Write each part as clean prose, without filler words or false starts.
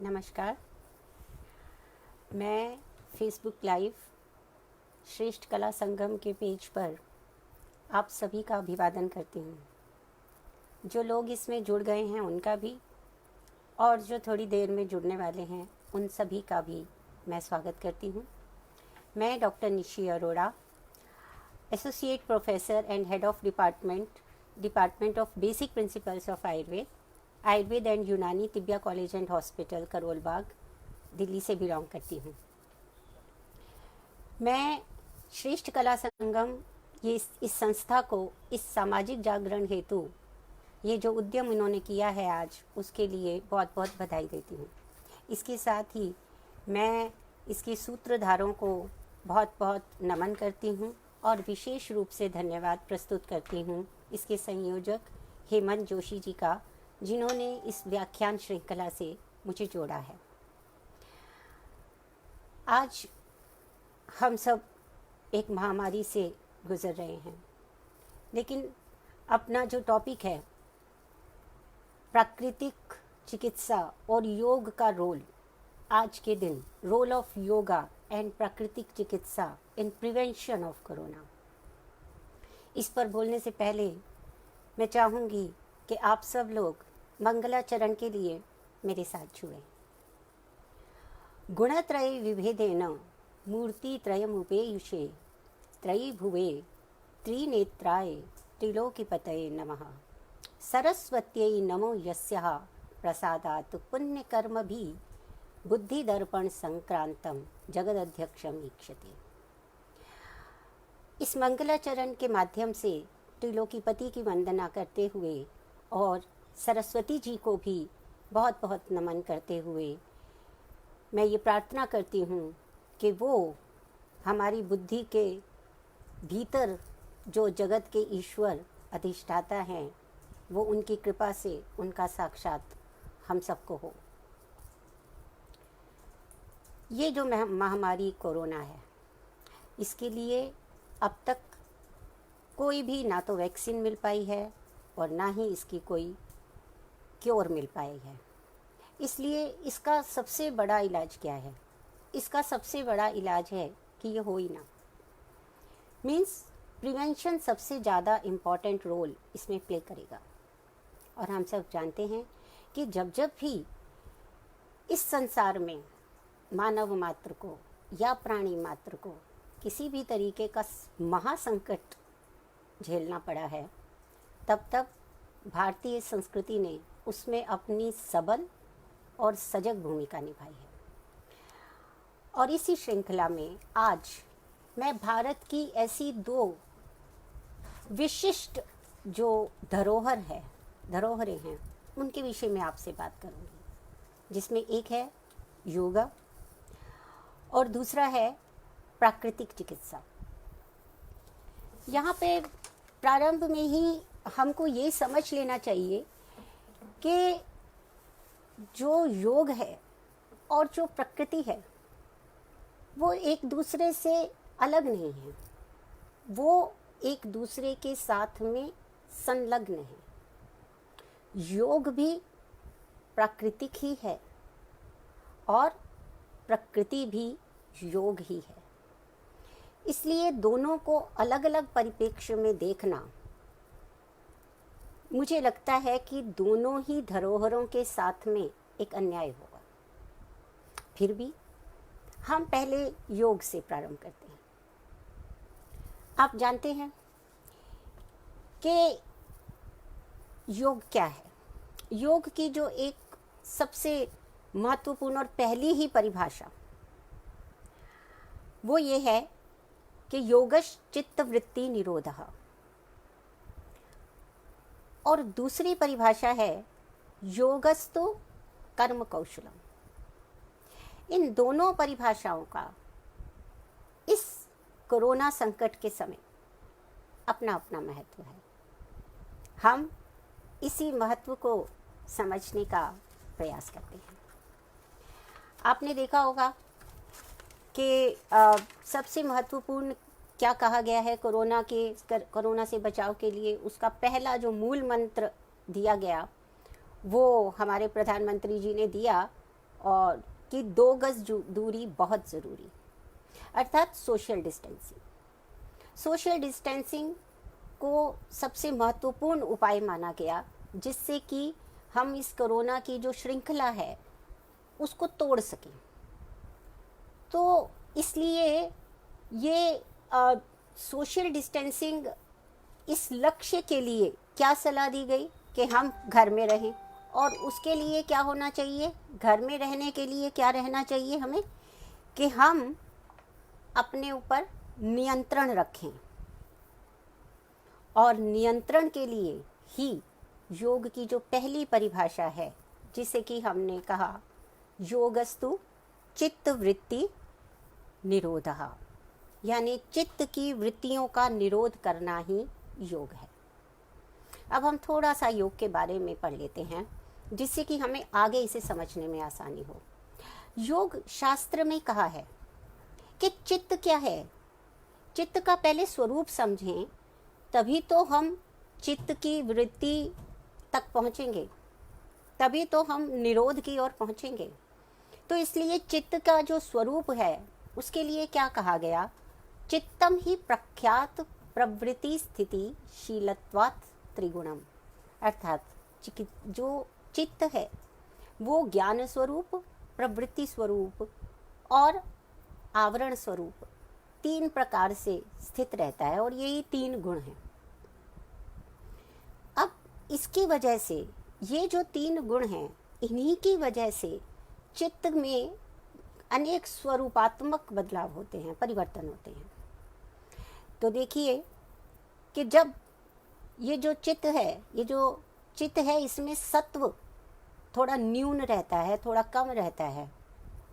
नमस्कार। मैं Facebook live श्रेष्ठ कला संगम के पेज पर आप सभी का अभिवादन करती हूँ। जो लोग इसमें जुड़ गए हैं उनका भी, और जो थोड़ी देर में जुड़ने वाले हैं उन सभी का भी मैं स्वागत करती हूँ। मैं doctor Nishi Arora, associate professor and head of department of basic principles of Ayurveda and Unani Tibbia college and hospital Karol Bagh, Delhi से बिलोंग करती हूँ। मैं श्रेष्ठ कला संगम इस संस्था को इस सामाजिक जागरण हेतु ये जो उद्यम इन्होंने किया है आज, उसके लिए बहुत बहुत बधाई देती हूँ। इसके साथ ही मैं इसके सूत्रधारों को बहुत बहुत नमन करती हूँ और विशेष रूप से धन्यवाद प्रस्तुत करती हूँ इसके संयोजक हेमंत जोशी जी का, जिन्होंने इस व्याख्यान श्रृंखला से मुझे जोड़ा है। आज हम सब एक महामारी से गुजर रहे हैं, लेकिन अपना जो टॉपिक है प्राकृतिक चिकित्सा और योग का रोल, आज के दिन रोल ऑफ योगा एंड प्राकृतिक चिकित्सा इन प्रिवेंशन ऑफ कोरोना, इस पर बोलने से पहले मैं चाहूँगी कि आप सब लोग मंगलाचरण के लिए मेरे साथ जुड़ें। गुणत्रय विभेदेन मूर्तित्रयमुपेयुषे त्रयीभुवे त्रिनेत्राय त्रिलोकीपतये नमः। सरस्वत्यै नमो यस्याः प्रसादात् पुण्यकर्मभिः बुद्धिदर्पण संक्रांतम जगदध्यक्षम ईक्षते। इस मंगलाचरण के माध्यम से त्रिलोकीपति की वंदना करते हुए और सरस्वती जी को भी बहुत बहुत नमन करते हुए मैं ये प्रार्थना करती हूँ कि वो हमारी बुद्धि के भीतर जो जगत के ईश्वर अधिष्ठाता हैं, वो उनकी कृपा से उनका साक्षात हम सबको हो। ये जो महामारी कोरोना है, इसके लिए अब तक कोई भी ना तो वैक्सीन मिल पाई है और ना ही इसकी कोई क्योर मिल पाई है। इसलिए इसका सबसे बड़ा इलाज क्या है? इसका सबसे बड़ा इलाज है कि ये हो ही ना। मीन्स प्रिवेंशन सबसे ज़्यादा इम्पॉर्टेंट रोल इसमें प्ले करेगा। और हम सब जानते हैं कि जब जब भी इस संसार में मानव मात्र को या प्राणी मात्र को किसी भी तरीके का महासंकट झेलना पड़ा है, तब तब भारतीय संस्कृति ने उसमें अपनी सबल और सजग भूमिका निभाई है। और इसी श्रृंखला में आज मैं भारत की ऐसी दो विशिष्ट जो धरोहरें हैं, उनके विषय में आपसे बात करूंगी, जिसमें एक है योगा और दूसरा है प्राकृतिक चिकित्सा। यहाँ पे प्रारंभ में ही हमको ये समझ लेना चाहिए कि जो योग है और जो प्रकृति है वो एक दूसरे से अलग नहीं है, वो एक दूसरे के साथ में संलग्न है। योग भी प्राकृतिक ही है और प्रकृति भी योग ही है। इसलिए दोनों को अलग अलग परिप्रेक्ष्य में देखना, मुझे लगता है कि दोनों ही धरोहरों के साथ में एक अन्याय होगा। फिर भी हम पहले योग से प्रारंभ करते हैं। आप जानते हैं कि योग क्या है? योग की जो एक सबसे महत्वपूर्ण और पहली ही परिभाषा वो ये है कि योगश चित्तवृत्ति निरोधः, और दूसरी परिभाषा है योगस्तु कर्म कौशलम। इन दोनों परिभाषाओं का इस कोरोना संकट के समय अपना अपना महत्व है। हम इसी महत्व को समझने का प्रयास करते हैं। आपने देखा होगा कि सबसे महत्वपूर्ण क्या कहा गया है कोरोना से बचाव के लिए। उसका पहला जो मूल मंत्र दिया गया वो हमारे प्रधानमंत्री जी ने दिया और कि 2 गज दूरी बहुत ज़रूरी, अर्थात सोशल डिस्टेंसिंग। सोशल डिस्टेंसिंग को सबसे महत्वपूर्ण उपाय माना गया, जिससे कि हम इस कोरोना की जो श्रृंखला है उसको तोड़ सकें। तो इसलिए ये सोशल डिस्टेंसिंग, इस लक्ष्य के लिए क्या सलाह दी गई कि हम घर में रहें, और उसके लिए क्या होना चाहिए, घर में रहने के लिए क्या रहना चाहिए हमें, कि हम अपने ऊपर नियंत्रण रखें। और नियंत्रण के लिए ही योग की जो पहली परिभाषा है, जिसे कि हमने कहा योगस्तु चित्त वृत्ति निरोधः, यानी चित्त की वृत्तियों का निरोध करना ही योग है। अब हम थोड़ा सा योग के बारे में पढ़ लेते हैं, जिससे कि हमें आगे इसे समझने में आसानी हो। योग शास्त्र में कहा है कि चित्त क्या है। चित्त का पहले स्वरूप समझें, तभी तो हम चित्त की वृत्ति तक पहुँचेंगे, तभी तो हम निरोध की ओर पहुँचेंगे। तो इसलिए चित्त का जो स्वरूप है उसके लिए क्या कहा गया, चित्तम ही प्रख्यात प्रवृत्ति स्थिति शीलत्वात् त्रिगुणम, अर्थात जो चित्त है वो ज्ञान स्वरूप, प्रवृत्ति स्वरूप और आवरण स्वरूप 3 प्रकार से स्थित रहता है, और यही 3 गुण हैं। अब इसकी वजह से ये जो 3 गुण हैं, इन्हीं की वजह से चित्त में अनेक स्वरूपात्मक बदलाव होते हैं, परिवर्तन होते हैं। तो देखिए कि जब ये जो चित्त है इसमें सत्व थोड़ा न्यून रहता है, थोड़ा कम रहता है,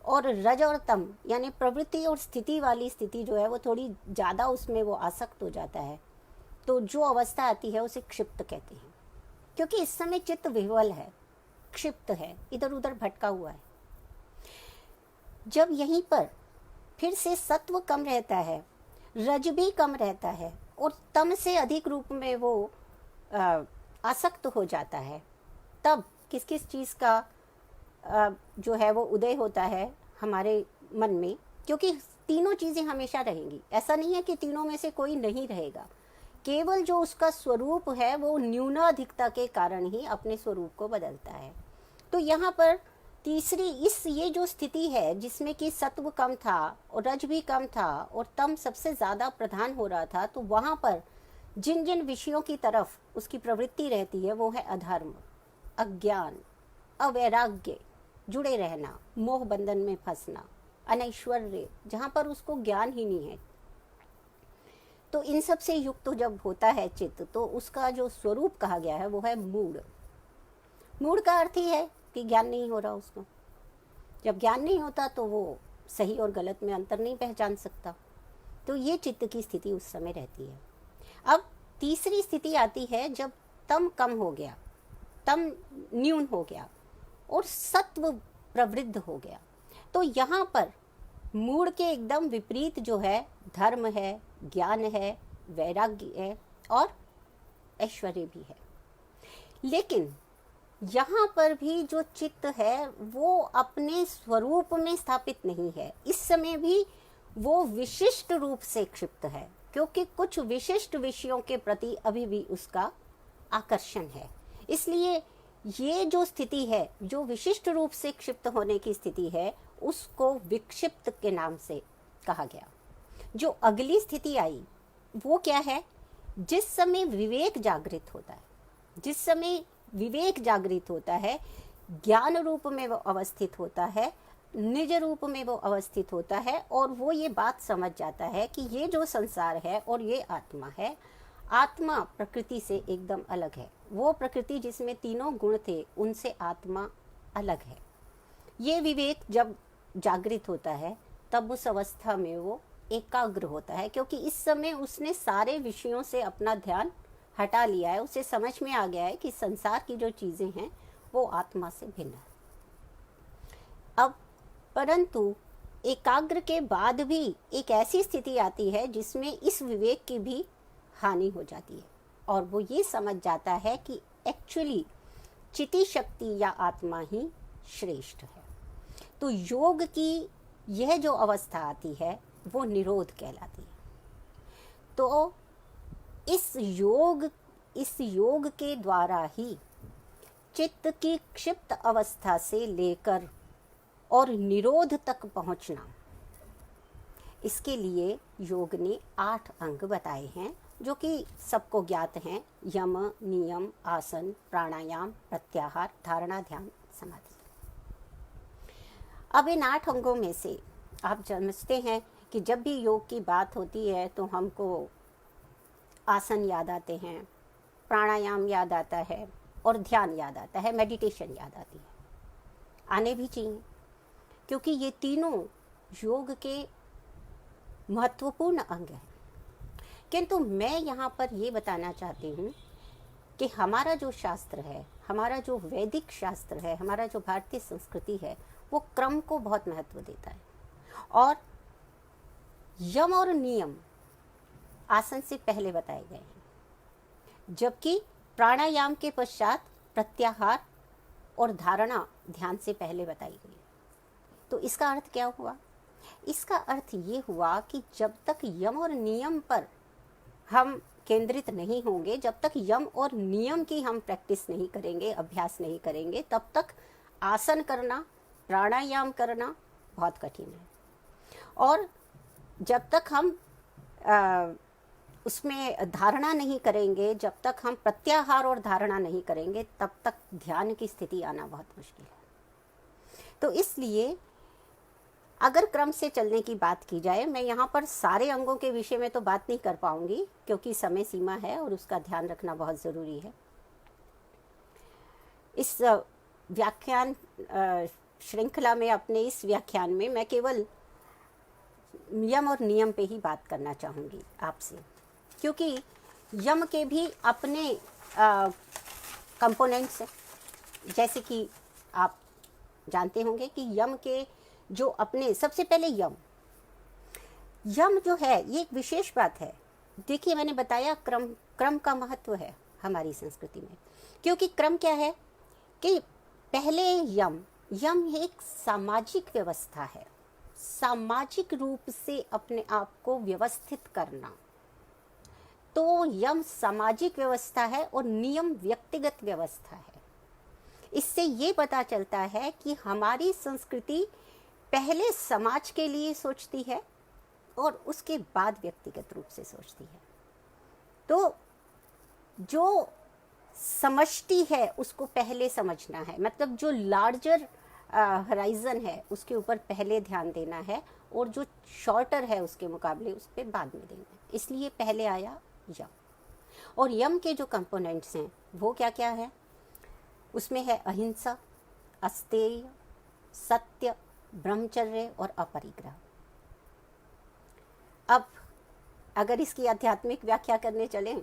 और रज और तम यानी प्रवृत्ति और स्थिति वाली स्थिति जो है वो थोड़ी ज़्यादा उसमें वो आसक्त हो जाता है। तो जो अवस्था आती है उसे क्षिप्त कहते हैं, क्योंकि इस समय चित्त विह्वल है, क्षिप्त है, इधर उधर भटका हुआ है। जब यहीं पर फिर से सत्व कम रहता है, रज भी कम रहता है, और तम से अधिक रूप में वो आसक्त हो जाता है, तब किस किस चीज़ का जो है वो उदय होता है हमारे मन में। क्योंकि तीनों चीज़ें हमेशा रहेंगी, ऐसा नहीं है कि तीनों में से कोई नहीं रहेगा, केवल जो उसका स्वरूप है वो न्यूनाधिकता के कारण ही अपने स्वरूप को बदलता है। तो यहाँ पर तीसरी ये जो स्थिति है जिसमें कि सत्व कम था और रज भी कम था और तम सबसे ज़्यादा प्रधान हो रहा था, तो वहाँ पर जिन जिन विषयों की तरफ उसकी प्रवृत्ति रहती है वो है अधर्म, अज्ञान, अवैराग्य, जुड़े रहना, मोह बंधन में फंसना, अनैश्वर्य, जहाँ पर उसको ज्ञान ही नहीं है। तो इन सब से युक्त जब होता है चित्त, तो उसका जो स्वरूप कहा गया है वो है मूढ़। मूढ़ का अर्थ ही है कि ज्ञान नहीं हो रहा उसको। जब ज्ञान नहीं होता तो वो सही और गलत में अंतर नहीं पहचान सकता। तो ये चित्त की स्थिति उस समय रहती है। अब तीसरी स्थिति आती है जब तम कम हो गया, तम न्यून हो गया और सत्व प्रवृद्ध हो गया। तो यहाँ पर मूढ़ के एकदम विपरीत जो है धर्म है, ज्ञान है, वैराग्य है और ऐश्वर्य भी है। लेकिन यहाँ पर भी जो चित्त है वो अपने स्वरूप में स्थापित नहीं है। इस समय भी वो विशिष्ट रूप से क्षिप्त है, क्योंकि कुछ विशिष्ट विषयों के प्रति अभी भी उसका आकर्षण है। इसलिए ये जो स्थिति है, जो विशिष्ट रूप से क्षिप्त होने की स्थिति है, उसको विक्षिप्त के नाम से कहा गया। जो अगली स्थिति आई वो क्या है, जिस समय विवेक जागृत होता है, जिस समय विवेक जागृत होता है, ज्ञान रूप में वो अवस्थित होता है, निज रूप में वो अवस्थित होता है, और वो ये बात समझ जाता है कि ये जो संसार है और ये आत्मा है, आत्मा प्रकृति से एकदम अलग है। वो प्रकृति जिसमें तीनों गुण थे उनसे आत्मा अलग है। ये विवेक जब जागृत होता है तब उस अवस्था में वो एकाग्र होता है, क्योंकि इस समय उसने सारे विषयों से अपना ध्यान हटा लिया है। उसे समझ में आ गया है कि संसार की जो चीज़ें हैं वो आत्मा से भिन्न है। अब परंतु एकाग्र के बाद भी एक ऐसी स्थिति आती है जिसमें इस विवेक की भी हानि हो जाती है, और वो ये समझ जाता है कि एक्चुअली चिति शक्ति या आत्मा ही श्रेष्ठ है। तो योग की यह जो अवस्था आती है वो निरोध कहलाती है। तो इस योग के द्वारा ही चित्त की क्षिप्त अवस्था से लेकर और निरोध तक पहुंचना, इसके लिए योग ने 8 अंग बताए हैं जो कि सबको ज्ञात हैं। यम, नियम, आसन, प्राणायाम, प्रत्याहार, धारणा, ध्यान, समाधि। अब इन 8 अंगों में से आप समझते हैं कि जब भी योग की बात होती है तो हमको आसन याद आते हैं, प्राणायाम याद आता है और ध्यान याद आता है, मेडिटेशन याद आती है। आने भी चाहिए, क्योंकि ये तीनों योग के महत्वपूर्ण अंग हैं। किंतु मैं यहाँ पर ये बताना चाहती हूँ कि हमारा जो शास्त्र है, हमारा जो वैदिक शास्त्र है, हमारा जो भारतीय संस्कृति है, वो क्रम को बहुत महत्व देता है। और यम और नियम आसन से पहले बताए गए हैं, जबकि प्राणायाम के पश्चात प्रत्याहार और धारणा ध्यान से पहले बताई गई। तो इसका अर्थ क्या हुआ? इसका अर्थ ये हुआ कि जब तक यम और नियम पर हम केंद्रित नहीं होंगे, जब तक यम और नियम की हम प्रैक्टिस नहीं करेंगे, अभ्यास नहीं करेंगे, तब तक आसन करना, प्राणायाम करना बहुत कठिन है। और जब तक हम उसमें धारणा नहीं करेंगे, जब तक हम प्रत्याहार और धारणा नहीं करेंगे, तब तक ध्यान की स्थिति आना बहुत मुश्किल है। तो इसलिए अगर क्रम से चलने की बात की जाए, मैं यहाँ पर सारे अंगों के विषय में तो बात नहीं कर पाऊंगी क्योंकि समय सीमा है और उसका ध्यान रखना बहुत ज़रूरी है। इस व्याख्यान श्रृंखला में, अपने इस व्याख्यान में मैं केवल यम और नियम पे ही बात करना चाहूँगी आपसे, क्योंकि यम के भी अपने कंपोनेंट्स हैं। जैसे कि आप जानते होंगे कि यम के जो अपने, सबसे पहले यम जो है ये एक विशेष बात है। देखिए, मैंने बताया क्रम का महत्व है हमारी संस्कृति में, क्योंकि क्रम क्या है कि पहले यम एक सामाजिक व्यवस्था है, सामाजिक रूप से अपने आप को व्यवस्थित करना। तो यम सामाजिक व्यवस्था है और नियम व्यक्तिगत व्यवस्था है। इससे ये पता चलता है कि हमारी संस्कृति पहले समाज के लिए सोचती है और उसके बाद व्यक्तिगत रूप से सोचती है। तो जो समष्टि है उसको पहले समझना है, मतलब जो लार्जर हराइजन है उसके ऊपर पहले ध्यान देना है, और जो शॉर्टर है उसके मुकाबले उस पर बाद में देना है। इसलिए पहले आया यम। और यम के जो कंपोनेंट्स हैं वो क्या क्या है? उसमें है अहिंसा, अस्तेय, सत्य, ब्रह्मचर्य और अपरिग्रह। अब अगर इसकी आध्यात्मिक व्याख्या करने चलें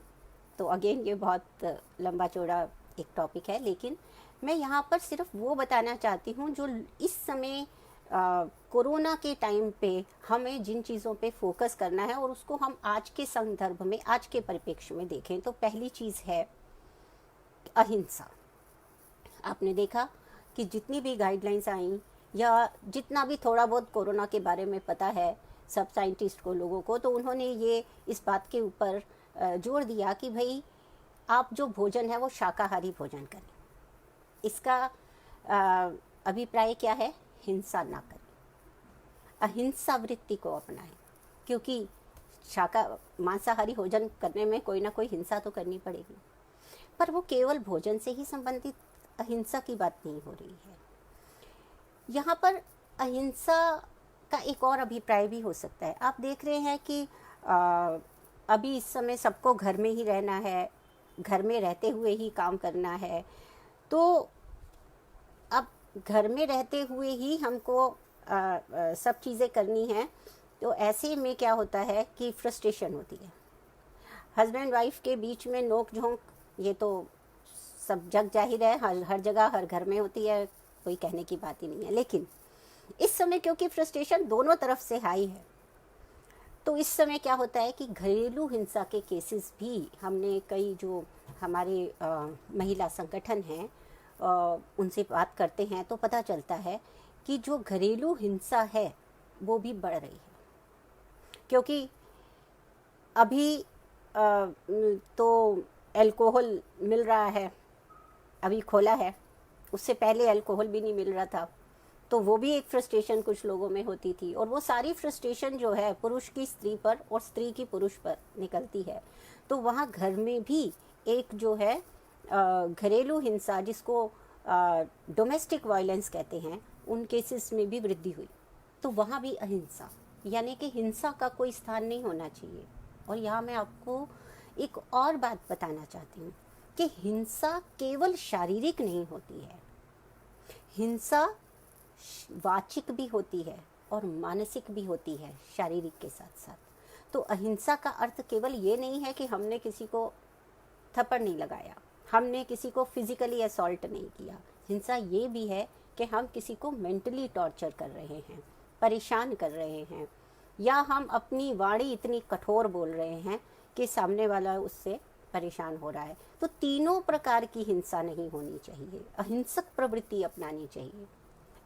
तो अगेन ये बहुत लंबा चौड़ा एक टॉपिक है, लेकिन मैं यहाँ पर सिर्फ वो बताना चाहती हूँ जो इस समय कोरोना के टाइम पे हमें जिन चीज़ों पे फोकस करना है और उसको हम आज के संदर्भ में, आज के परिप्रेक्ष्य में देखें तो पहली चीज़ है अहिंसा। आपने देखा कि जितनी भी गाइडलाइंस आई या जितना भी थोड़ा बहुत कोरोना के बारे में पता है सब साइंटिस्ट को, लोगों को, तो उन्होंने ये इस बात के ऊपर जोर दिया कि भाई आप जो भोजन है वो शाकाहारी भोजन करें। इसका अभिप्राय क्या है? हिंसा ना करें, अहिंसा वृत्ति को अपनाएं, क्योंकि मांसाहारी भोजन करने में कोई ना कोई हिंसा तो करनी पड़ेगी। पर वो केवल भोजन से ही संबंधित अहिंसा की बात नहीं हो रही है। यहाँ पर अहिंसा का एक और अभिप्राय भी हो सकता है। आप देख रहे हैं कि अभी इस समय सबको घर में ही रहना है, घर में रहते हुए ही काम करना है। तो अब घर में रहते हुए ही हमको सब चीज़ें करनी हैं, तो ऐसे में क्या होता है कि फ्रस्ट्रेशन होती है। हस्बैंड वाइफ के बीच में नोक झोंक ये तो सब जग जाहिर है, हर जगह हर घर में होती है, कोई कहने की बात ही नहीं है। लेकिन इस समय क्योंकि फ्रस्ट्रेशन दोनों तरफ से हाई है, तो इस समय क्या होता है कि घरेलू हिंसा के केसेस भी हमने कई जो हमारे महिला संगठन हैं उनसे बात करते हैं तो पता चलता है कि जो घरेलू हिंसा है वो भी बढ़ रही है, क्योंकि अभी तो अल्कोहल मिल रहा है, अभी खोला है, उससे पहले अल्कोहल भी नहीं मिल रहा था, तो वो भी एक फ्रस्ट्रेशन कुछ लोगों में होती थी। और वो सारी फ्रस्ट्रेशन जो है पुरुष की स्त्री पर और स्त्री की पुरुष पर निकलती है। तो वहाँ घर में भी एक जो है घरेलू हिंसा, जिसको डोमेस्टिक वायलेंस कहते हैं, उन केसेस में भी वृद्धि हुई। तो वहाँ भी अहिंसा, यानी कि हिंसा का कोई स्थान नहीं होना चाहिए। और यहाँ मैं आपको एक और बात बताना चाहती हूँ कि हिंसा केवल शारीरिक नहीं होती है, हिंसा वाचिक भी होती है और मानसिक भी होती है शारीरिक के साथ साथ। तो अहिंसा का अर्थ केवल ये नहीं है कि हमने किसी को थप्पड़ नहीं लगाया, हमने किसी को फिजिकली असॉल्ट नहीं किया। हिंसा ये भी है कि हम किसी को मेंटली टॉर्चर कर रहे हैं, परेशान कर रहे हैं, या हम अपनी वाणी इतनी कठोर बोल रहे हैं कि सामने वाला उससे परेशान हो रहा है। तो तीनों प्रकार की हिंसा नहीं होनी चाहिए, अहिंसक प्रवृत्ति अपनानी चाहिए।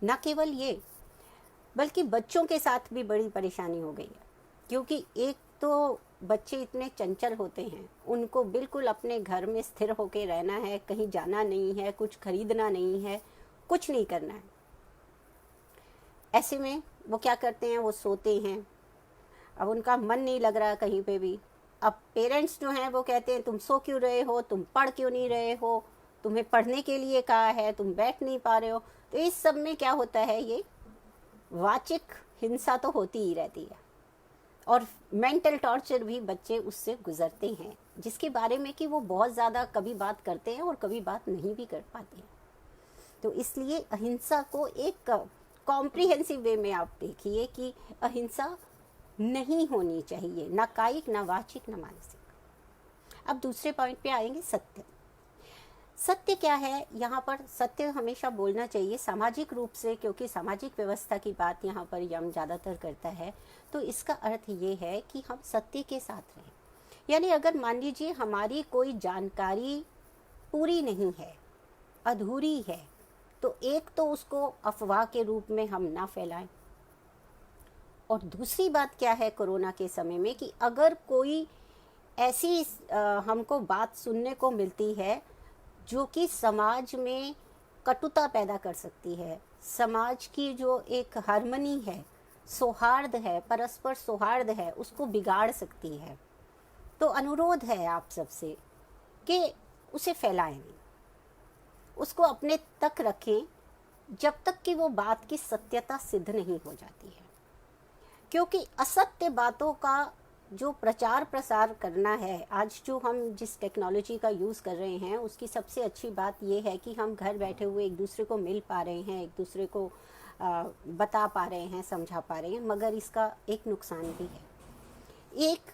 न केवल ये, बल्कि बच्चों के साथ भी बड़ी परेशानी हो गई है, क्योंकि एक तो बच्चे इतने चंचल होते हैं, उनको बिल्कुल अपने घर में स्थिर होकर रहना है, कहीं जाना नहीं है, कुछ खरीदना नहीं है, कुछ नहीं करना है। ऐसे में वो क्या करते हैं, वो सोते हैं। अब उनका मन नहीं लग रहा कहीं पे भी। अब पेरेंट्स जो हैं वो कहते हैं तुम सो क्यों रहे हो, तुम पढ़ क्यों नहीं रहे हो, तुम्हें पढ़ने के लिए कहा है, तुम बैठ नहीं पा रहे हो। तो इस सब में क्या होता है, ये वाचिक हिंसा तो होती ही रहती है, और मेंटल टॉर्चर भी बच्चे उससे गुजरते हैं, जिसके बारे में कि वो बहुत ज़्यादा कभी बात करते हैं और कभी बात नहीं भी कर पाते हैं। तो इसलिए अहिंसा को एक कॉम्प्रिहेंसिव वे में आप देखिए कि अहिंसा नहीं होनी चाहिए, ना कायिक, ना वाचिक, ना मानसिक। अब दूसरे पॉइंट पे आएंगे, सत्य। सत्य क्या है, यहाँ पर सत्य हमेशा बोलना चाहिए सामाजिक रूप से, क्योंकि सामाजिक व्यवस्था की बात यहाँ पर यम ज़्यादातर करता है। तो इसका अर्थ ये है कि हम सत्य के साथ रहें। यानी अगर मान लीजिए हमारी कोई जानकारी पूरी नहीं है, अधूरी है, तो एक तो उसको अफवाह के रूप में हम ना फैलाएं। और दूसरी बात क्या है कोरोना के समय में, कि अगर कोई ऐसी हमको बात सुनने को मिलती है जो कि समाज में कटुता पैदा कर सकती है, समाज की जो एक हार्मनी है, सौहार्द है, परस्पर सौहार्द है, उसको बिगाड़ सकती है, तो अनुरोध है आप सबसे कि उसे फैलाएं नहीं, उसको अपने तक रखें जब तक कि वो बात की सत्यता सिद्ध नहीं हो जाती है। क्योंकि असत्य बातों का जो प्रचार प्रसार करना है, आज जो हम जिस टेक्नोलॉजी का यूज़ कर रहे हैं, उसकी सबसे अच्छी बात ये है कि हम घर बैठे हुए एक दूसरे को मिल पा रहे हैं, एक दूसरे को बता पा रहे हैं, समझा पा रहे हैं। मगर इसका एक नुकसान भी है। एक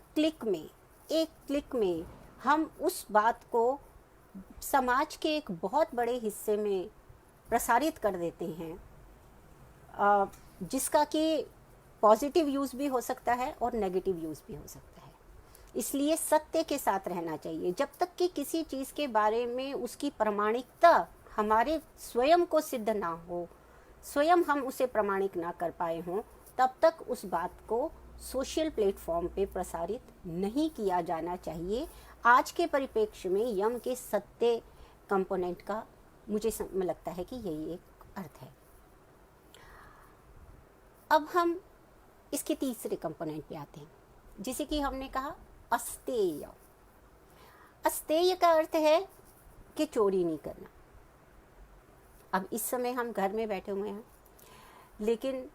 क्लिक में हम उस बात को समाज के एक बहुत बड़े हिस्से में प्रसारित कर देते हैं, जिसका कि पॉजिटिव यूज़ भी हो सकता है और नेगेटिव यूज़ भी हो सकता है। इसलिए सत्य के साथ रहना चाहिए। जब तक कि किसी चीज़ के बारे में उसकी प्रामाणिकता हमारे स्वयं को सिद्ध ना हो, स्वयं हम उसे प्रमाणिक ना कर पाए हों, तब तक उस बात को सोशल प्लेटफॉर्म पे प्रसारित नहीं किया जाना चाहिए। आज के परिप्रेक्ष्य में यम के सत्य कंपोनेंट का मुझे लगता है कि यही एक अर्थ है। अब हम इसके तीसरे कंपोनेंट पे आते हैं, जिसे कि हमने कहा अस्तेय। अस्तेय का अर्थ है कि चोरी नहीं करना। अब इस समय हम घर में बैठे हुए हैं, लेकिन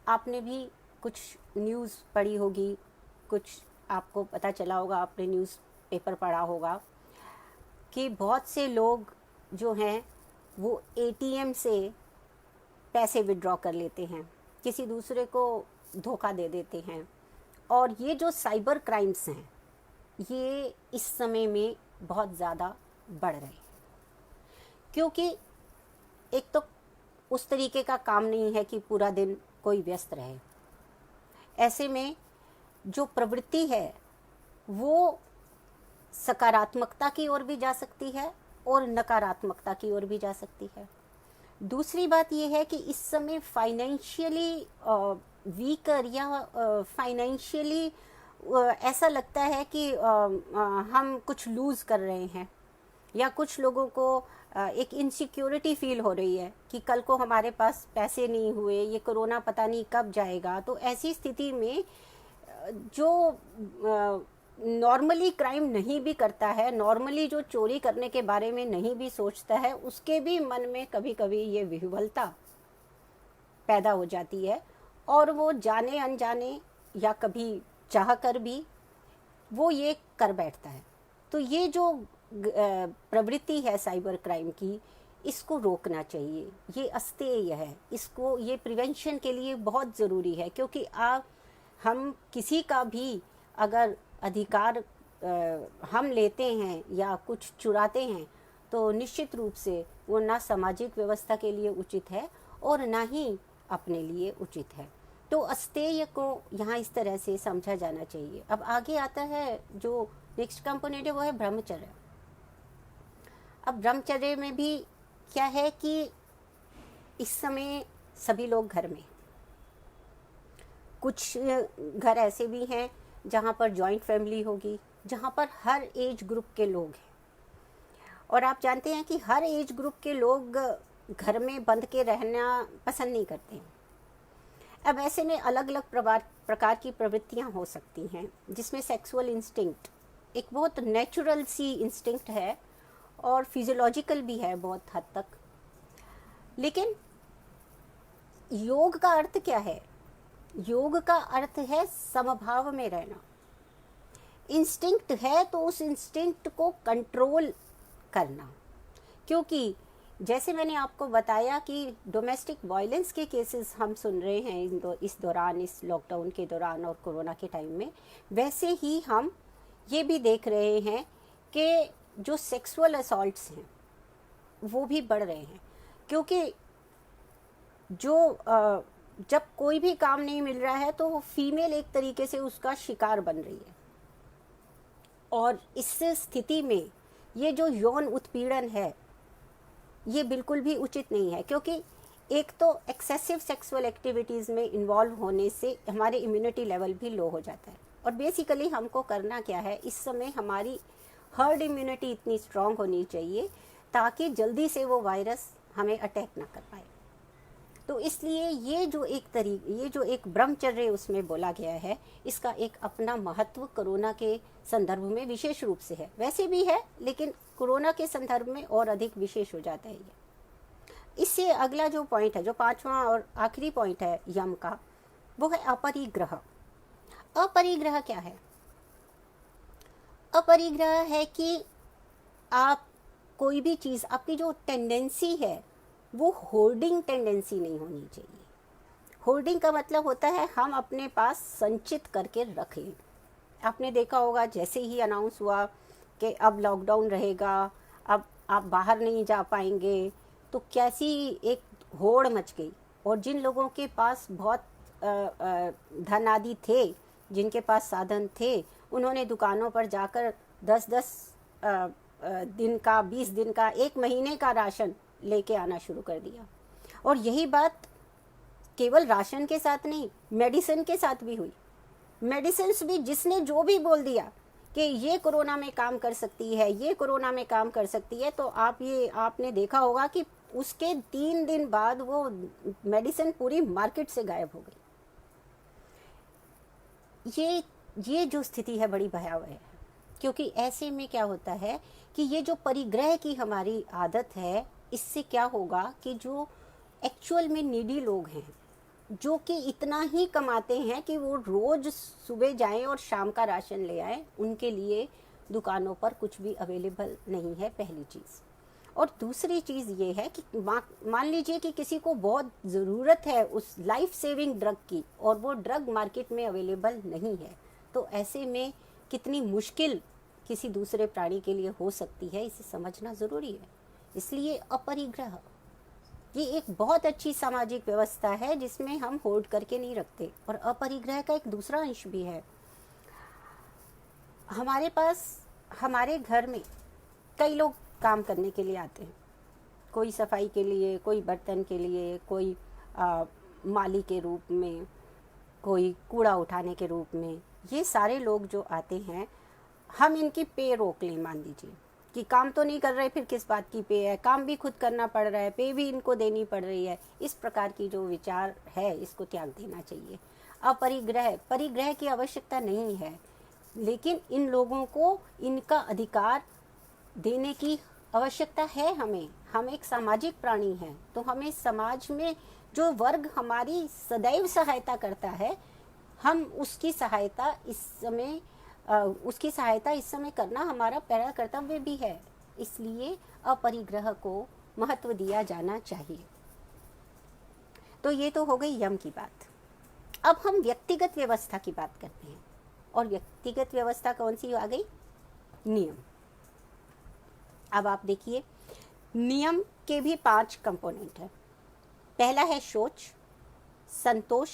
आपने भी कुछ न्यूज़ पढ़ी होगी, कुछ आपको पता चला होगा, आपने न्यूज़ पेपर पढ़ा होगा कि बहुत से लोग जो हैं वो एटीएम से पैसे विड्रॉ कर लेते हैं, किसी दूसरे को धोखा दे देते हैं। और ये जो साइबर क्राइम्स हैं, ये इस समय में बहुत ज़्यादा बढ़ रहे हैं, क्योंकि एक तो उस तरीके का काम नहीं है कि पूरा दिन कोई व्यस्त रहे। ऐसे में जो प्रवृत्ति है वो सकारात्मकता की ओर भी जा सकती है और नकारात्मकता की ओर भी जा सकती है। दूसरी बात ये है कि इस समय फाइनेंशियली वीकर या फाइनेंशियली ऐसा लगता है कि हम कुछ लूज़ कर रहे हैं, या कुछ लोगों को एक इनसिक्योरिटी फील हो रही है कि कल को हमारे पास पैसे नहीं हुए, ये कोरोना पता नहीं कब जाएगा। तो ऐसी स्थिति में जो नॉर्मली क्राइम नहीं भी करता है, नॉर्मली जो चोरी करने के बारे में नहीं भी सोचता है, उसके भी मन में कभी कभी ये विह्वलता पैदा हो जाती है, और वो जाने अनजाने या कभी चाह कर भी वो ये कर बैठता है। तो ये जो प्रवृत्ति है साइबर क्राइम की, इसको रोकना चाहिए। ये अस्तेय है, इसको ये प्रिवेंशन के लिए बहुत ज़रूरी है, क्योंकि हम किसी का भी अगर अधिकार हम लेते हैं या कुछ चुराते हैं तो निश्चित रूप से वो ना सामाजिक व्यवस्था के लिए उचित है और ना ही अपने लिए उचित है। तो अस्तेय को यहाँ इस तरह से समझा जाना चाहिए। अब आगे आता है जो नेक्स्ट कंपोनेंट है, वो है ब्रह्मचर्य। अब ब्रह्मचर्य में भी क्या है कि इस समय सभी लोग घर में, कुछ घर ऐसे भी हैं जहाँ पर जॉइंट फैमिली होगी, जहाँ पर हर एज ग्रुप के लोग हैं, और आप जानते हैं कि हर एज ग्रुप के लोग घर में बंद के रहना पसंद नहीं करते हैं। अब ऐसे में अलग अलग प्रकार की प्रवृत्तियाँ हो सकती हैं, जिसमें सेक्सुअल इंस्टिंक्ट एक बहुत नेचुरल सी इंस्टिंक्ट है और फिजियोलॉजिकल भी है बहुत हद तक। लेकिन योग का अर्थ क्या है? योग का अर्थ है समभाव में रहना। इंस्टिंक्ट है तो उस इंस्टिंक्ट को कंट्रोल करना, क्योंकि जैसे मैंने आपको बताया कि डोमेस्टिक वायलेंस के केसेस हम सुन रहे हैं इस दौरान, इस लॉकडाउन के दौरान और कोरोना के टाइम में, वैसे ही हम ये भी देख रहे हैं कि जो सेक्सुअल असॉल्ट्स हैं वो भी बढ़ रहे हैं, क्योंकि जो जब कोई भी काम नहीं मिल रहा है तो फीमेल एक तरीके से उसका शिकार बन रही है। और इस स्थिति में ये जो यौन उत्पीड़न है ये बिल्कुल भी उचित नहीं है, क्योंकि एक तो एक्सेसिव सेक्सुअल एक्टिविटीज़ में इन्वॉल्व होने से हमारे इम्यूनिटी लेवल भी लो हो जाता है। और बेसिकली हमको करना क्या है, इस समय हमारी हर्ड इम्यूनिटी इतनी स्ट्रांग होनी चाहिए ताकि जल्दी से वो वायरस हमें अटैक ना कर पाए। तो इसलिए ये जो एक ब्रह्मचर्य उसमें बोला गया है, इसका एक अपना महत्व कोरोना के संदर्भ में विशेष रूप से है। वैसे भी है, लेकिन कोरोना के संदर्भ में और अधिक विशेष हो जाता है ये। इससे अगला जो पॉइंट है, जो पांचवा और आखिरी पॉइंट है यम का, वो है अपरिग्रह। अपरिग्रह क्या है? अपरिग्रह है कि आप कोई भी चीज़, आपकी जो टेंडेंसी है वो होर्डिंग टेंडेंसी नहीं होनी चाहिए। होर्डिंग का मतलब होता है हम अपने पास संचित करके रख लें। आपने देखा होगा जैसे ही अनाउंस हुआ कि अब लॉकडाउन रहेगा, अब आप बाहर नहीं जा पाएंगे, तो कैसी एक होड़ मच गई। और जिन लोगों के पास बहुत धन आदि थे, जिनके पास साधन थे, उन्होंने दुकानों पर जाकर 10-10 दिन का, 20 दिन का, 1 महीने का राशन लेके आना शुरू कर दिया। और यही बात केवल राशन के साथ नहीं, मेडिसिन के साथ भी हुई। मेडिसिन भी जिसने जो भी बोल दिया कि ये कोरोना में काम कर सकती है, ये कोरोना में काम कर सकती है, तो आपने देखा होगा कि उसके 3 दिन बाद वो मेडिसिन पूरी मार्केट से गायब हो गई। ये जो स्थिति है बड़ी भयावह है, क्योंकि ऐसे में क्या होता है कि ये जो परिग्रह की हमारी आदत है, इससे क्या होगा कि जो एक्चुअल में नीडी लोग हैं, जो कि इतना ही कमाते हैं कि वो रोज़ सुबह जाएं और शाम का राशन ले आएं, उनके लिए दुकानों पर कुछ भी अवेलेबल नहीं है, पहली चीज़। और दूसरी चीज़ ये है कि मान लीजिए कि किसी को बहुत ज़रूरत है उस लाइफ सेविंग ड्रग की, और वो ड्रग मार्केट में अवेलेबल नहीं है, तो ऐसे में कितनी मुश्किल किसी दूसरे प्राणी के लिए हो सकती है, इसे समझना ज़रूरी है। इसलिए अपरिग्रह ये एक बहुत अच्छी सामाजिक व्यवस्था है जिसमें हम होल्ड करके नहीं रखते। और अपरिग्रह का एक दूसरा अंश भी है। हमारे पास, हमारे घर में कई लोग काम करने के लिए आते हैं, कोई सफाई के लिए, कोई बर्तन के लिए, कोई माली के रूप में, कोई कूड़ा उठाने के रूप में। ये सारे लोग जो आते हैं, हम इनकी पे रोक लें, मान लीजिए कि काम तो नहीं कर रहे, फिर किस बात की पे है, काम भी खुद करना पड़ रहा है, पे भी इनको देनी पड़ रही है। इस प्रकार की जो विचार है, इसको त्याग देना चाहिए। परिग्रह की आवश्यकता नहीं है, लेकिन इन लोगों को इनका अधिकार देने की आवश्यकता है। हम एक सामाजिक प्राणी हैं, तो हमें समाज में जो वर्ग हमारी सदैव सहायता करता है, हम उसकी सहायता इस समय करना हमारा पहला कर्तव्य भी है। इसलिए अपरिग्रह को महत्व दिया जाना चाहिए। तो ये तो हो गई यम की बात। अब हम व्यक्तिगत व्यवस्था की बात करते हैं, और व्यक्तिगत व्यवस्था कौन सी आ गई? नियम। अब आप देखिए, नियम के भी 5 कंपोनेंट है। पहला है शौच, संतोष,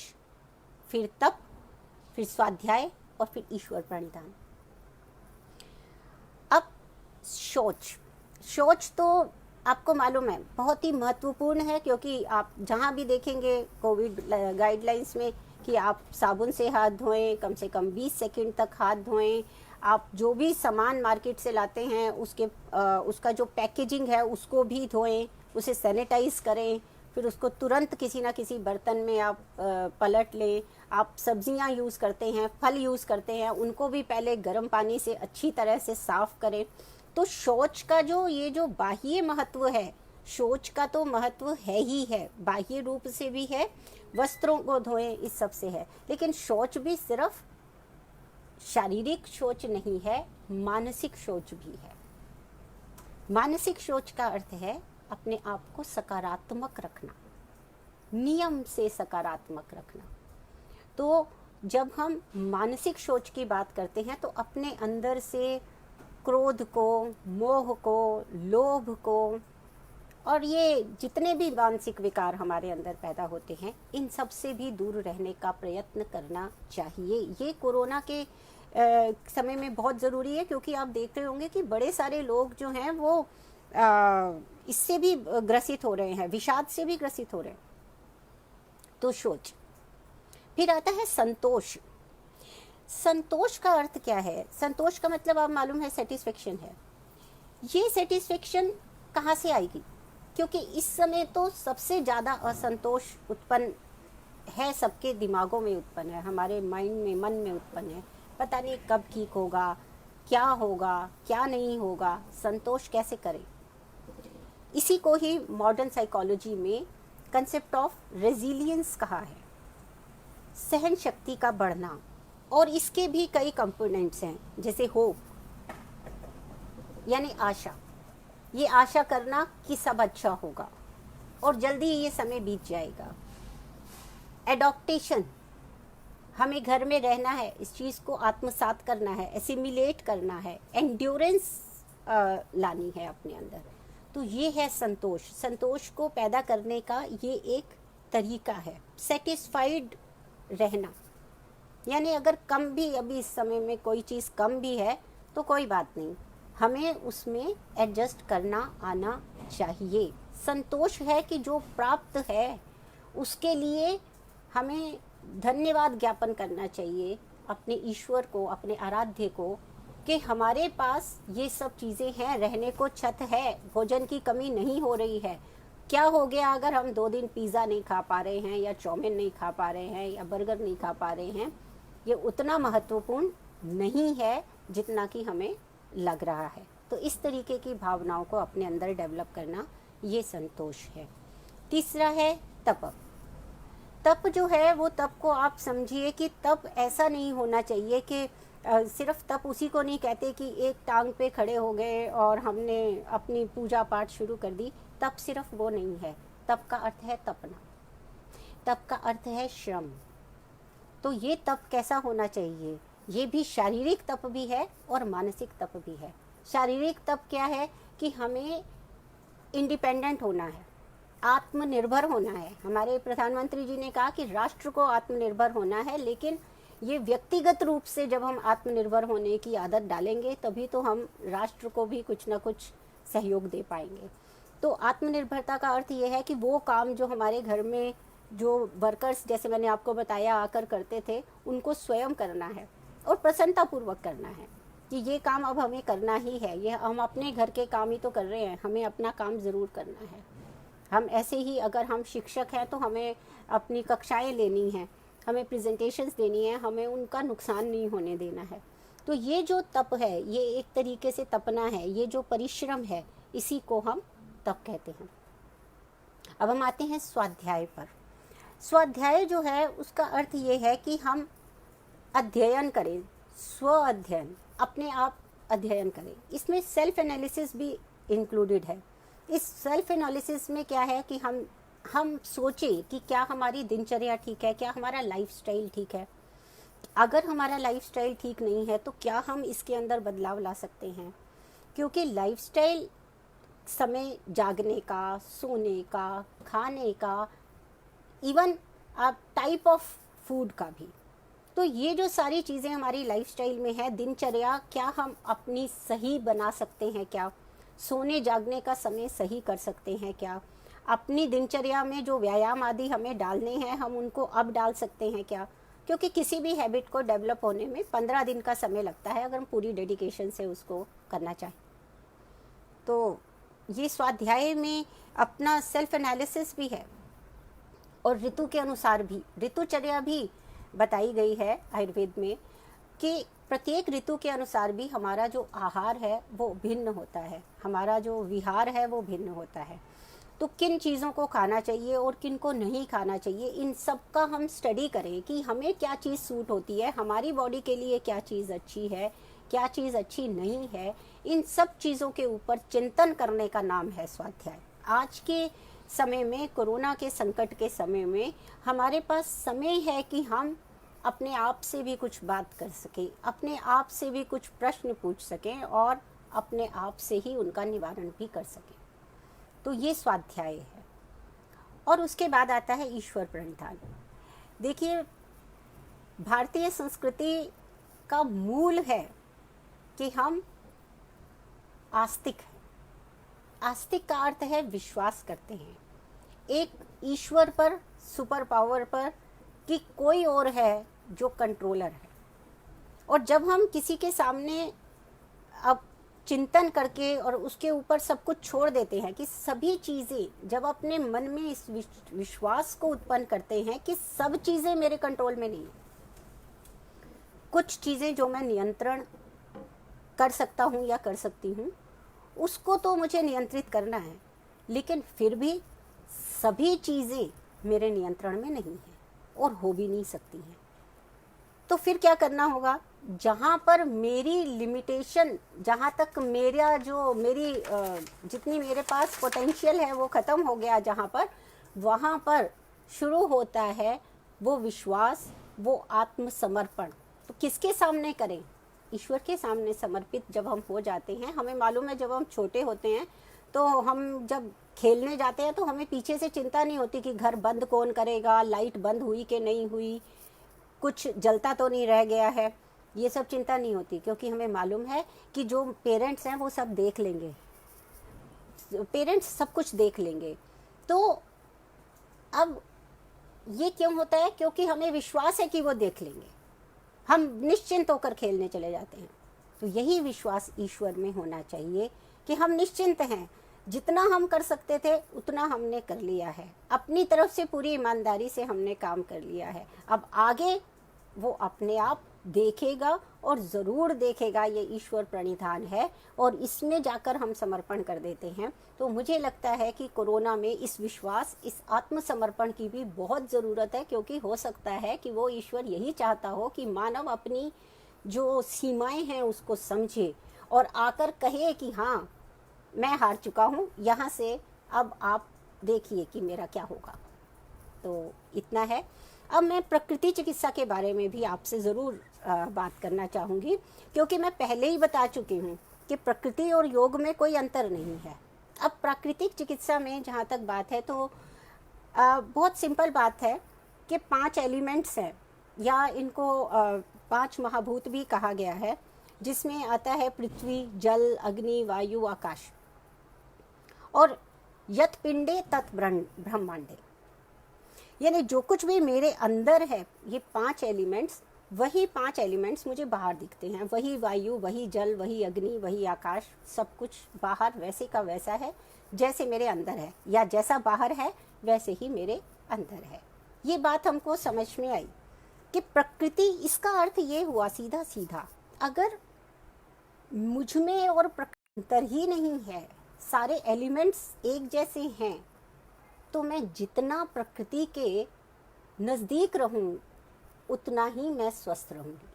फिर तप, फिर स्वाध्याय और फिर ईश्वर प्रणिधान। अब शौच तो आपको मालूम है बहुत ही महत्वपूर्ण है, क्योंकि आप जहाँ भी देखेंगे कोविड गाइडलाइंस में कि आप साबुन से हाथ धोएं, कम से कम 20 सेकंड तक हाथ धोएं। आप जो भी सामान मार्केट से लाते हैं उसका जो पैकेजिंग है उसको भी धोएं, उसे सैनिटाइज करें, फिर उसको तुरंत किसी ना किसी बर्तन में आप पलट लें। आप सब्जियां यूज़ करते हैं, फल यूज़ करते हैं, उनको भी पहले गर्म पानी से अच्छी तरह से साफ़ करें। तो शौच का ये जो बाह्य महत्व है, शौच का तो महत्व है ही है, बाह्य रूप से भी है, वस्त्रों को धोएं, इस सब से है। लेकिन शौच भी सिर्फ शारीरिक शौच नहीं है, मानसिक शौच भी है। मानसिक शौच का अर्थ है अपने आप को सकारात्मक रखना, नियम से सकारात्मक रखना। तो जब हम मानसिक शौच की बात करते हैं, तो अपने अंदर से क्रोध को, मोह को, लोभ को और ये जितने भी मानसिक विकार हमारे अंदर पैदा होते हैं, इन सब से भी दूर रहने का प्रयत्न करना चाहिए। ये कोरोना के समय में बहुत ज़रूरी है, क्योंकि आप देख रहे होंगे कि बड़े सारे लोग जो हैं वो इससे भी ग्रसित हो रहे हैं, विषाद से भी ग्रसित हो रहे हैं। तो शौच। फिर आता है संतोष। संतोष का अर्थ क्या है? संतोष का मतलब आप मालूम है सेटिस्फेक्शन है। ये सेटिस्फेक्शन कहाँ से आएगी? क्योंकि इस समय तो सबसे ज़्यादा असंतोष उत्पन्न है, सबके दिमागों में उत्पन्न है, हमारे माइंड में, मन में उत्पन्न है। पता नहीं कब ठीक होगा, क्या नहीं होगा, संतोष कैसे करें। इसी को ही मॉडर्न साइकोलॉजी में कंसेप्ट ऑफ रेजिलियंस कहा है, सहन शक्ति का बढ़ना। और इसके भी कई कंपोनेंट्स हैं, जैसे होप यानी आशा, ये आशा करना कि सब अच्छा होगा और जल्दी ये समय बीत जाएगा। एडॉप्टेशन, हमें घर में रहना है, इस चीज़ को आत्मसात करना है, एसिमिलेट करना है, एंड्योरेंस लानी है अपने अंदर। तो ये है संतोष। संतोष को पैदा करने का ये एक तरीका है। सेटिस्फाइड रहना, यानी अगर कम भी अभी इस समय में कोई चीज़ कम भी है तो कोई बात नहीं, हमें उसमें एडजस्ट करना आना चाहिए। संतोष है कि जो प्राप्त है उसके लिए हमें धन्यवाद ज्ञापन करना चाहिए अपने ईश्वर को, अपने आराध्य को, कि हमारे पास ये सब चीज़ें हैं, रहने को छत है, भोजन की कमी नहीं हो रही है। क्या हो गया अगर हम 2 दिन पिज़्ज़ा नहीं खा पा रहे हैं, या चाउमीन नहीं खा पा रहे हैं, या बर्गर नहीं खा पा रहे हैं? ये उतना महत्वपूर्ण नहीं है जितना कि हमें लग रहा है। तो इस तरीके की भावनाओं को अपने अंदर डेवलप करना, ये संतोष है। तीसरा है तप। तप जो है वो, तप को आप समझिए कि तप ऐसा नहीं होना चाहिए कि सिर्फ तप उसी को नहीं कहते कि एक टांग पे खड़े हो गए और हमने अपनी पूजा पाठ शुरू कर दी। तप सिर्फ वो नहीं है। तप का अर्थ है तपना, तप का अर्थ है श्रम। तो ये तप कैसा होना चाहिए? ये भी शारीरिक तप भी है और मानसिक तप भी है। शारीरिक तप क्या है कि हमें इंडिपेंडेंट होना है, आत्मनिर्भर होना है। हमारे प्रधानमंत्री जी ने कहा कि राष्ट्र को आत्मनिर्भर होना है, लेकिन ये व्यक्तिगत रूप से जब हम आत्मनिर्भर होने की आदत डालेंगे तभी तो हम राष्ट्र को भी कुछ ना कुछ सहयोग दे पाएंगे। तो आत्मनिर्भरता का अर्थ ये है कि वो काम जो हमारे घर में जो वर्कर्स, जैसे मैंने आपको बताया, आकर करते थे, उनको स्वयं करना है और प्रसन्नतापूर्वक करना है कि ये काम अब हमें करना ही है। ये हम अपने घर के काम ही तो कर रहे हैं, हमें अपना काम ज़रूर करना है। हम ऐसे ही, अगर हम शिक्षक हैं तो हमें अपनी कक्षाएं लेनी हैं, हमें प्रेजेंटेशंस देनी है, हमें उनका नुकसान नहीं होने देना है। तो ये जो तप है, ये एक तरीके से तपना है, ये जो परिश्रम है, इसी को हम तप कहते हैं। अब हम आते हैं स्वाध्याय पर। स्वाध्याय जो है उसका अर्थ ये है कि हम अध्ययन करें, स्व अध्ययन, अपने आप अध्ययन करें। इसमें सेल्फ एनालिसिस भी इंक्लूडेड है। इस सेल्फ एनालिसिस में क्या है कि हम सोचें कि क्या हमारी दिनचर्या ठीक है, क्या हमारा लाइफस्टाइल ठीक है। अगर हमारा लाइफस्टाइल ठीक नहीं है तो क्या हम इसके अंदर बदलाव ला सकते हैं, क्योंकि लाइफस्टाइल समय जागने का, सोने का, खाने का, इवन आप टाइप ऑफ फूड का भी। तो ये जो सारी चीज़ें हमारी लाइफस्टाइल में है, दिनचर्या क्या हम अपनी सही बना सकते हैं, क्या सोने जागने का समय सही कर सकते हैं, क्या अपनी दिनचर्या में जो व्यायाम आदि हमें डालने हैं हम उनको अब डाल सकते हैं क्या, क्योंकि किसी भी हैबिट को डेवलप होने में 15 दिन का समय लगता है अगर हम पूरी डेडिकेशन से उसको करना चाहें। तो ये स्वाध्याय में अपना सेल्फ एनालिसिस भी है और ऋतु के अनुसार भी, ऋतुचर्या भी बताई गई है आयुर्वेद में कि प्रत्येक ऋतु के अनुसार भी हमारा जो आहार है वो भिन्न होता है, हमारा जो विहार है वो भिन्न होता है। तो किन चीज़ों को खाना चाहिए और किन को नहीं खाना चाहिए, इन सब का हम स्टडी करें कि हमें क्या चीज़ सूट होती है, हमारी बॉडी के लिए क्या चीज़ अच्छी है, क्या चीज़ अच्छी नहीं है। इन सब चीज़ों के ऊपर चिंतन करने का नाम है स्वाध्याय। आज के समय में, कोरोना के संकट के समय में, हमारे पास समय है कि हम अपने आप से भी कुछ बात कर सकें, अपने आप से भी कुछ प्रश्न पूछ सकें और अपने आप से ही उनका निवारण भी कर सकें। तो ये स्वाध्याय है। और उसके बाद आता है ईश्वर प्रणिधान। देखिए, भारतीय संस्कृति का मूल है कि हम आस्तिक हैं। आस्तिक का अर्थ है विश्वास करते हैं एक ईश्वर पर, सुपर पावर पर, कि कोई और है जो कंट्रोलर है। और जब हम किसी के सामने अब चिंतन करके और उसके ऊपर सब कुछ छोड़ देते हैं कि सभी चीज़ें, जब अपने मन में इस विश्वास को उत्पन्न करते हैं कि सब चीज़ें मेरे कंट्रोल में नहीं, कुछ चीज़ें जो मैं नियंत्रण कर सकता हूँ या कर सकती हूँ उसको तो मुझे नियंत्रित करना है, लेकिन फिर भी सभी चीज़ें मेरे नियंत्रण में नहीं हैं और हो भी नहीं सकती हैं। तो फिर क्या करना होगा, जहाँ पर मेरी लिमिटेशन, जहाँ तक मेरी जितनी मेरे पास पोटेंशियल है वो ख़त्म हो गया, जहाँ पर, वहाँ पर शुरू होता है वो विश्वास, वो आत्मसमर्पण। तो किसके सामने करें? ईश्वर के सामने समर्पित जब हम हो जाते हैं। हमें मालूम है जब हम छोटे होते हैं तो हम जब खेलने जाते हैं तो हमें पीछे से चिंता नहीं होती कि घर बंद कौन करेगा, लाइट बंद हुई कि नहीं हुई, कुछ जलता तो नहीं रह गया है, ये सब चिंता नहीं होती, क्योंकि हमें मालूम है कि जो पेरेंट्स हैं वो सब देख लेंगे, पेरेंट्स सब कुछ देख लेंगे। तो अब ये क्यों होता है? क्योंकि हमें विश्वास है कि वो देख लेंगे, हम निश्चिंत होकर खेलने चले जाते हैं। तो यही विश्वास ईश्वर में होना चाहिए कि हम निश्चिंत हैं, जितना हम कर सकते थे उतना हमने कर लिया है, अपनी तरफ से पूरी ईमानदारी से हमने काम कर लिया है। अब आगे वो अपने आप देखेगा और ज़रूर देखेगा, ये ईश्वर प्रणिधान है और इसमें जाकर हम समर्पण कर देते हैं। तो मुझे लगता है कि कोरोना में इस विश्वास, इस आत्मसमर्पण की भी बहुत ज़रूरत है, क्योंकि हो सकता है कि वो ईश्वर यही चाहता हो कि मानव अपनी जो सीमाएं हैं उसको समझे और आकर कहे कि हाँ, मैं हार चुका हूँ, यहाँ से अब आप देखिए कि मेरा क्या होगा। तो इतना है। अब मैं प्रकृति चिकित्सा के बारे में भी आपसे ज़रूर बात करना चाहूँगी, क्योंकि मैं पहले ही बता चुकी हूँ कि प्रकृति और योग में कोई अंतर नहीं है। अब प्राकृतिक चिकित्सा में जहाँ तक बात है तो बहुत सिंपल बात है कि 5 एलिमेंट्स हैं, या इनको 5 महाभूत भी कहा गया है, जिसमें आता है पृथ्वी, जल, अग्नि, वायु, आकाश। और यत पिंडे तत् ब्रह्मांडे, यानी जो कुछ भी मेरे अंदर है, ये 5 एलिमेंट्स, वही 5 एलिमेंट्स मुझे बाहर दिखते हैं। वही वायु, वही जल, वही अग्नि, वही आकाश, सब कुछ बाहर वैसे का वैसा है जैसे मेरे अंदर है, या जैसा बाहर है वैसे ही मेरे अंदर है। ये बात हमको समझ में आई कि प्रकृति, इसका अर्थ ये हुआ सीधा सीधा, अगर मुझ में और प्रकृति अंतर ही नहीं है, सारे एलिमेंट्स एक जैसे हैं, तो मैं जितना प्रकृति के नज़दीक रहूं उतना ही मैं स्वस्थ रहूंगी।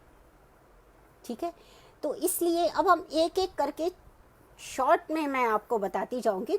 ठीक है, तो इसलिए अब हम एक एक करके शॉर्ट में मैं आपको बताती जाऊंगी।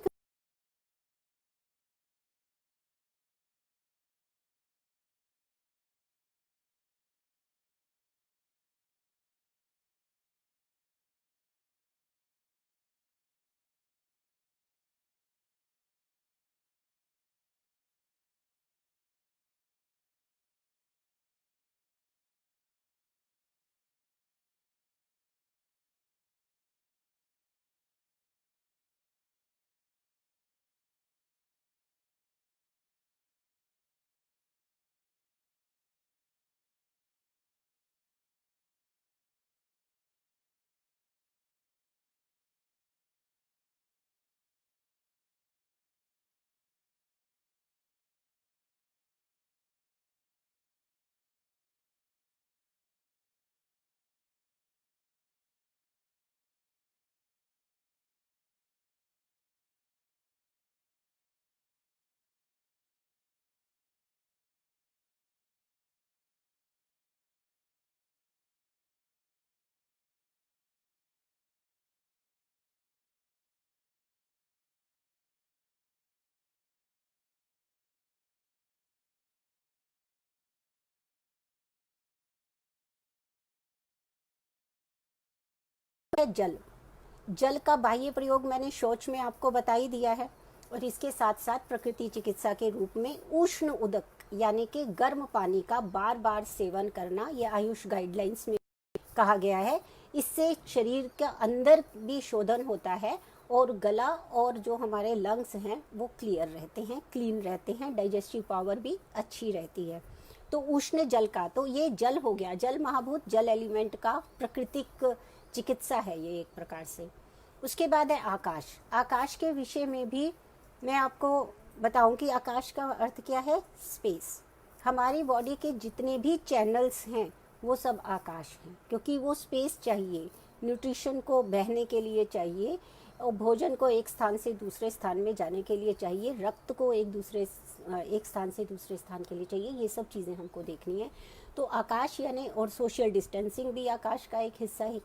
जल, जल का बाह्य प्रयोग मैंने शौच में आपको बता ही दिया है, और इसके साथ साथ प्रकृति चिकित्सा के रूप में उष्ण उदक यानी कि गर्म पानी का बार बार सेवन करना, यह आयुष गाइडलाइंस में कहा गया है। इससे शरीर के अंदर भी शोधन होता है और गला और जो हमारे लंग्स हैं वो क्लियर रहते हैं, क्लीन रहते हैं, डाइजेस्टिव पावर भी अच्छी रहती है। तो उष्ण जल का, तो ये जल हो गया, जल महाभूत, जल एलिमेंट का प्राकृतिक चिकित्सा है ये एक प्रकार से। उसके बाद है आकाश। आकाश के विषय में भी मैं आपको बताऊं कि आकाश का अर्थ क्या है, स्पेस। हमारी बॉडी के जितने भी चैनल्स हैं वो सब आकाश हैं, क्योंकि वो स्पेस चाहिए, न्यूट्रिशन को बहने के लिए चाहिए, और भोजन को एक स्थान से दूसरे स्थान में जाने के लिए चाहिए, रक्त को एक स्थान से दूसरे स्थान के लिए चाहिए। ये सब चीज़ें हमको देखनी है। तो आकाश यानी, और सोशल डिस्टेंसिंग भी आकाश का एक हिस्सा है।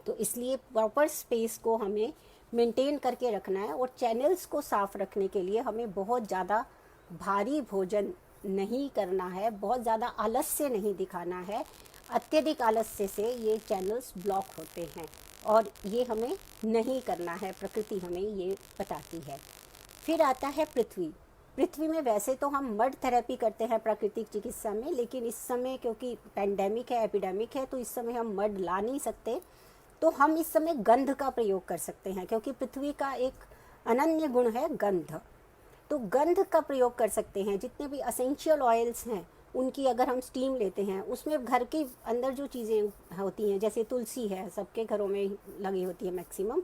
तो इसलिए प्रॉपर स्पेस को हमें मेंटेन करके रखना है, और चैनल्स को साफ रखने के लिए हमें बहुत ज़्यादा भारी भोजन नहीं करना है, बहुत ज़्यादा आलस्य नहीं दिखाना है। अत्यधिक आलस्य से ये चैनल्स ब्लॉक होते हैं, और ये हमें नहीं करना है, प्रकृति हमें ये बताती है। फिर आता है पृथ्वी। पृथ्वी में वैसे तो हम मड थेरेपी करते हैं प्राकृतिक चिकित्सा में, लेकिन इस समय क्योंकि पैंडेमिक है, एपिडेमिक है, तो इस समय हम मड ला नहीं सकते, तो हम इस समय गंध का प्रयोग कर सकते हैं, क्योंकि पृथ्वी का एक अनन्य गुण है गंध। तो गंध का प्रयोग कर सकते हैं। जितने भी असेंशियल ऑयल्स हैं उनकी अगर हम स्टीम लेते हैं, उसमें घर के अंदर जो चीज़ें होती हैं, जैसे तुलसी है, सबके घरों में लगी होती है मैक्सिमम,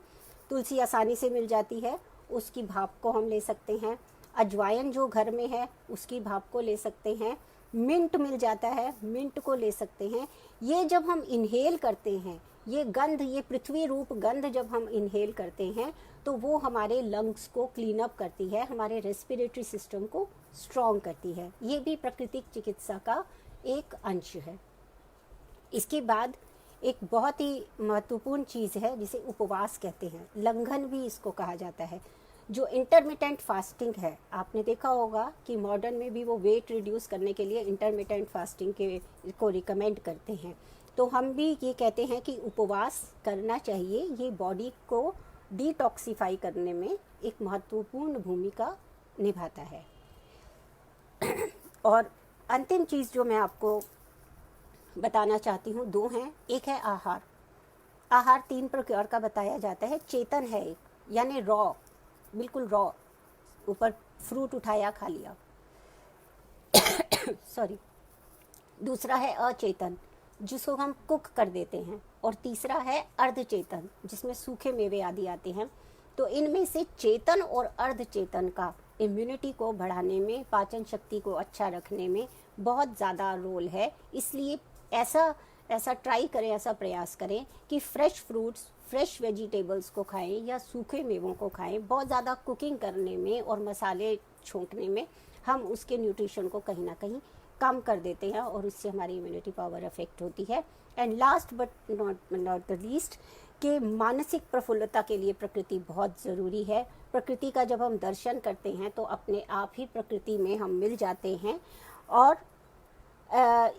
तुलसी आसानी से मिल जाती है, उसकी भाप को हम ले सकते हैं। अजवाइन जो घर में है उसकी भाप को ले सकते हैं। मिंट मिल जाता है, मिंट को ले सकते हैं। ये जब हम इनहेल करते हैं, ये गंध, ये पृथ्वी रूप गंध जब हम इनहेल करते हैं, तो वो हमारे लंग्स को क्लीन अप करती है, हमारे रेस्पिरेटरी सिस्टम को स्ट्रॉन्ग करती है। ये भी प्राकृतिक चिकित्सा का एक अंश है। इसके बाद एक बहुत ही महत्वपूर्ण चीज़ है जिसे उपवास कहते हैं, लंघन भी इसको कहा जाता है। जो इंटरमिटेंट फास्टिंग है, आपने देखा होगा कि मॉडर्न में भी वो वेट रिड्यूस करने के लिए इंटरमिटेंट फास्टिंग को रिकमेंड करते हैं। तो हम भी ये कहते हैं कि उपवास करना चाहिए, ये बॉडी को डिटॉक्सिफाई करने में एक महत्वपूर्ण भूमिका निभाता है। और अंतिम चीज़ जो मैं आपको बताना चाहती हूँ, दो हैं। एक है आहार। आहार 3 प्रकार का बताया जाता है। चेतन है एक, यानी रॉ, बिल्कुल रॉ, ऊपर फ्रूट उठाया, खा लिया। सॉरी। दूसरा है अचेतन, जिसको हम कुक कर देते हैं। और तीसरा है अर्धचेतन, जिसमें सूखे मेवे आदि आते हैं। तो इनमें से चेतन और अर्धचेतन का इम्यूनिटी को बढ़ाने में, पाचन शक्ति को अच्छा रखने में बहुत ज़्यादा रोल है। इसलिए ऐसा ट्राई करें, ऐसा प्रयास करें कि फ्रेश फ्रूट्स, फ्रेश वेजिटेबल्स को खाएं या सूखे मेवों को खाएं। बहुत ज़्यादा कुकिंग करने में और मसाले छोंकने में हम उसके न्यूट्रिशन को कहीं ना कहीं कम कर देते हैं और उससे हमारी इम्यूनिटी पावर अफेक्ट होती है। And last but not the least, कि मानसिक प्रफुल्लता के लिए प्रकृति बहुत ज़रूरी है। प्रकृति का जब हम दर्शन करते हैं तो अपने आप ही प्रकृति में हम मिल जाते हैं। और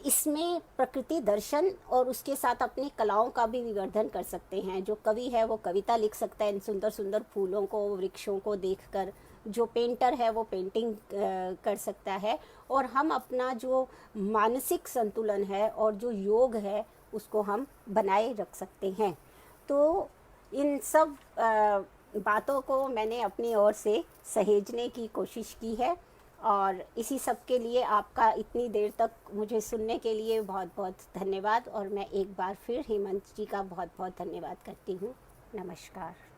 इसमें प्रकृति दर्शन और उसके साथ अपनी कलाओं का भी विवर्धन कर सकते हैं। जो कवि है वो कविता लिख सकता है इन सुंदर सुंदर फूलों को, वृक्षों को देखकर। जो पेंटर है वो पेंटिंग कर सकता है। और हम अपना जो मानसिक संतुलन है और जो योग है उसको हम बनाए रख सकते हैं। तो इन सब बातों को मैंने अपनी ओर से सहेजने की कोशिश की है। और इसी सब के लिए आपका इतनी देर तक मुझे सुनने के लिए बहुत बहुत धन्यवाद। और मैं एक बार फिर हेमंत जी का बहुत बहुत धन्यवाद करती हूँ। नमस्कार।